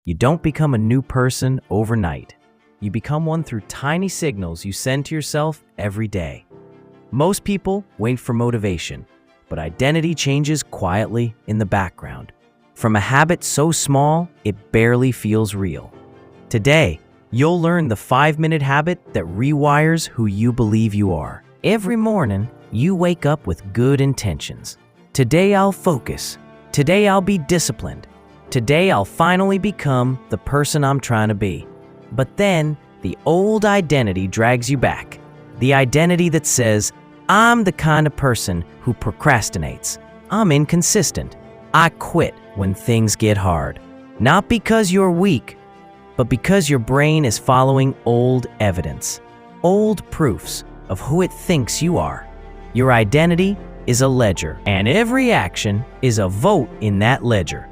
You don't become a new person overnight. You become one through tiny signals you send to yourself every day. Most people wait for motivation, but identity changes quietly in the background. From a habit so small, it barely feels real. Today, you'll learn the 5-minute habit that rewires who you believe you are. Every morning, you wake up with good intentions. Today I'll focus. Today I'll be disciplined. Today I'll finally become the person I'm trying to be. But then, the old identity drags you back. The identity that says, I'm the kind of person who procrastinates. I'm inconsistent. I quit when things get hard. Not because you're weak, but because your brain is following old evidence, old proofs of who it thinks you are. Your identity is a ledger, and every action is a vote in that ledger.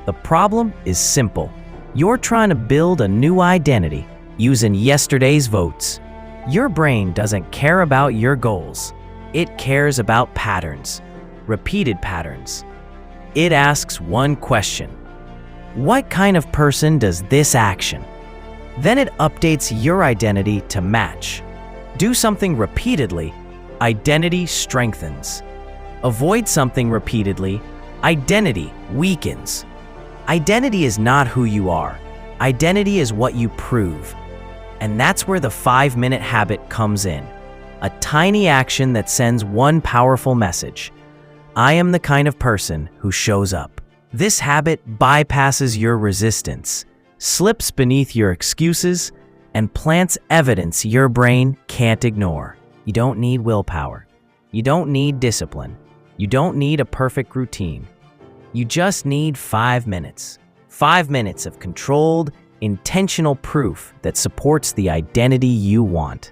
The problem is simple. You're trying to build a new identity using yesterday's votes. Your brain doesn't care about your goals. It cares about patterns, repeated patterns. It asks one question: what kind of person does this action? Then it updates your identity to match. Do something repeatedly, identity strengthens. Avoid something repeatedly, identity weakens. Identity is not who you are. Identity is what you prove. And that's where the 5-minute habit comes in. A tiny action that sends one powerful message. I am the kind of person who shows up. This habit bypasses your resistance, slips beneath your excuses, and plants evidence your brain can't ignore. You don't need willpower. You don't need discipline. You don't need a perfect routine. You just need 5 minutes. 5 minutes of controlled, intentional proof that supports the identity you want.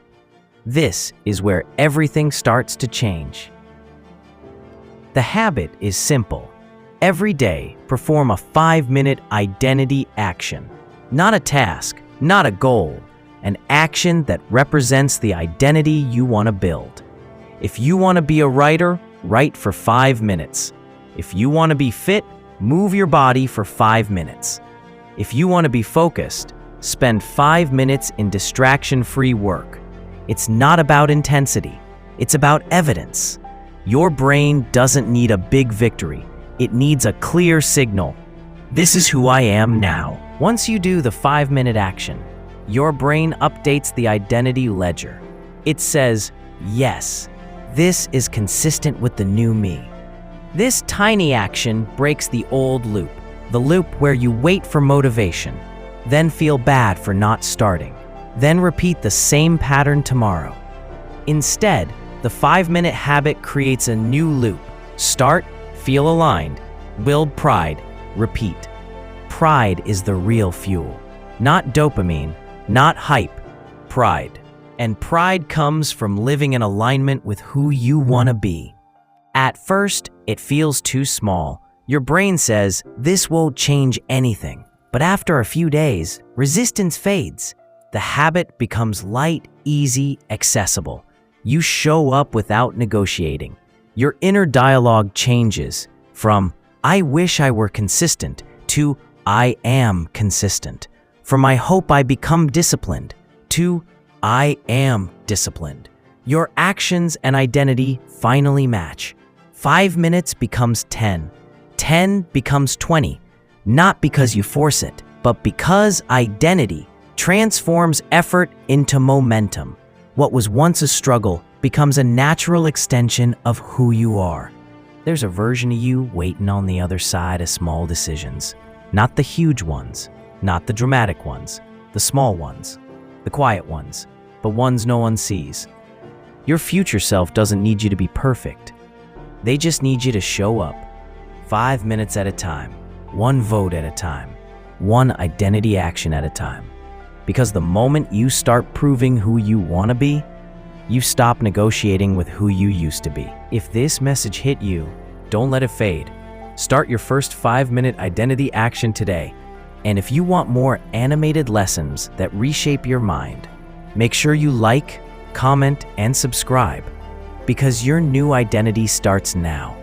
This is where everything starts to change. The habit is simple. Every day, perform a 5-minute identity action. Not a task, not a goal, an action that represents the identity you want to build. If you want to be a writer, write for 5 minutes. If you want to be fit, move your body for 5 minutes. If you want to be focused, spend 5 minutes in distraction-free work. It's not about intensity. It's about evidence. Your brain doesn't need a big victory. It needs a clear signal. This is who I am now. Once you do the 5-minute action, your brain updates the identity ledger. It says, yes, this is consistent with the new me. This tiny action breaks the old loop, the loop where you wait for motivation, then feel bad for not starting, then repeat the same pattern tomorrow. Instead, the 5-minute habit creates a new loop. Start, feel aligned, build pride, repeat. Pride is the real fuel. Not dopamine, not hype, pride. And pride comes from living in alignment with who you want to be. At first, it feels too small. Your brain says, this won't change anything. But after a few days, resistance fades. The habit becomes light, easy, accessible. You show up without negotiating. Your inner dialogue changes from, I wish I were consistent, to I am consistent. From I hope I become disciplined, to I am disciplined. Your actions and identity finally match. 5 minutes becomes 10. 10 becomes 20. Not because you force it, but because identity transforms effort into momentum. What was once a struggle becomes a natural extension of who you are. There's a version of you waiting on the other side of small decisions. Not the huge ones, not the dramatic ones, the small ones, the quiet ones, but ones no one sees. Your future self doesn't need you to be perfect. They just need you to show up, 5 minutes at a time, one vote at a time, one identity action at a time. Because the moment you start proving who you want to be, you stop negotiating with who you used to be. If this message hit you, don't let it fade. Start your first 5-minute identity action today. And if you want more animated lessons that reshape your mind, make sure you like, comment, and subscribe, because your new identity starts now.